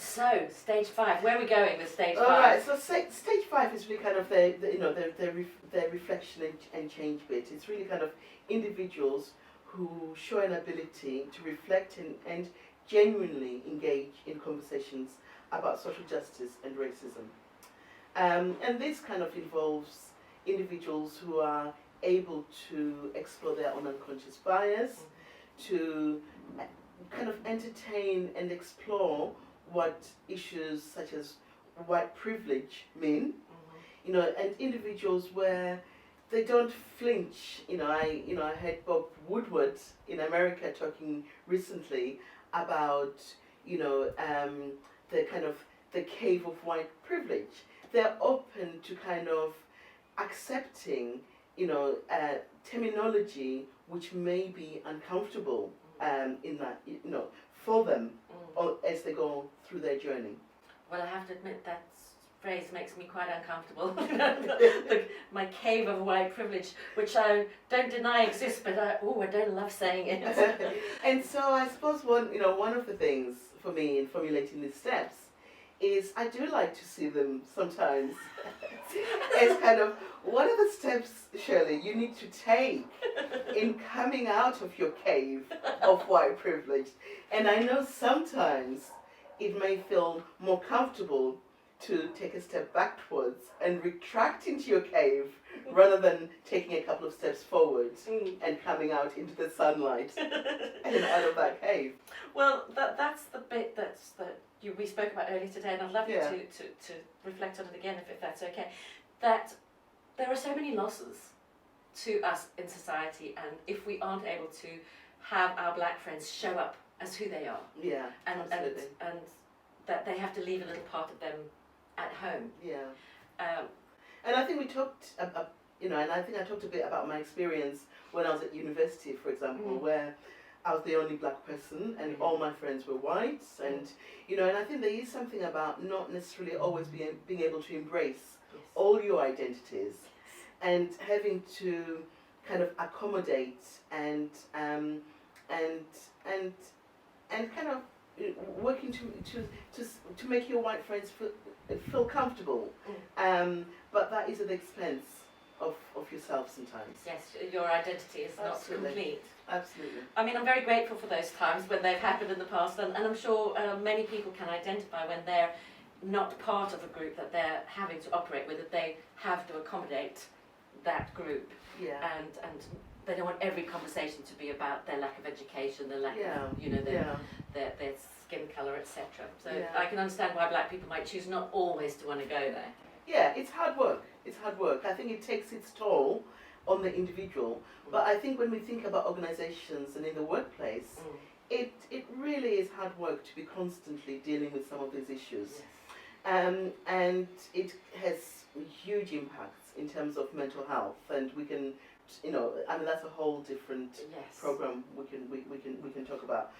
So, stage 5, where are we going with stage 5? All right, so stage 5 is really kind of the reflection and change bit. It's really kind of individuals who show an ability to reflect and genuinely engage in conversations about social justice and racism. And this kind of involves individuals who are able to explore their own unconscious bias, to kind of entertain and explore what issues such as white privilege mean, and individuals where they don't flinch. I heard Bob Woodward in America talking recently about, the kind of the cave of white privilege. They're open to kind of accepting, terminology which may be uncomfortable in that, for them as they go through their journey. Well, I have to admit that phrase makes me quite uncomfortable. My cave of white privilege, which I don't deny exists, but I don't love saying it. And so I suppose one of the things for me in formulating these steps is I do like to see them sometimes as kind of, what are the steps, Shirley, you need to take in coming out of your cave of white privilege? And I know sometimes it may feel more comfortable to take a step backwards and retract into your cave rather than taking a couple of steps forward and coming out into the sunlight and out of that cave. Well, that's the bit that we spoke about earlier today, and I'd love you to reflect on it again if that's okay. That there are so many losses to us in society, and if we aren't able to have our black friends show up as who they are, and that they have to leave a little part of them at home. And I think we talked, and I think I talked a bit about my experience when I was at university, for example, where I was the only black person and all my friends were white, and and I think there is something about not necessarily always being able to embrace all your identities and having to kind of accommodate and kind of working to make your white friends feel comfortable, but that is at the expense of yourself sometimes. Yes, your identity is not complete. Absolutely. I mean, I'm very grateful for those times when they've happened in the past, and I'm sure many people can identify when they're not part of a group that they're having to operate with, that they have to accommodate that group. And they don't want every conversation to be about their lack of education, their lack of, their skin colour, etc. So I can understand why black people might choose not always to want to go there. Yeah, it's hard work. I think it takes its toll on the individual. But I think when we think about organizations and in the workplace, it really is hard work to be constantly dealing with some of these issues. And it has huge impacts in terms of mental health, and we can, that's a whole different program we can talk about.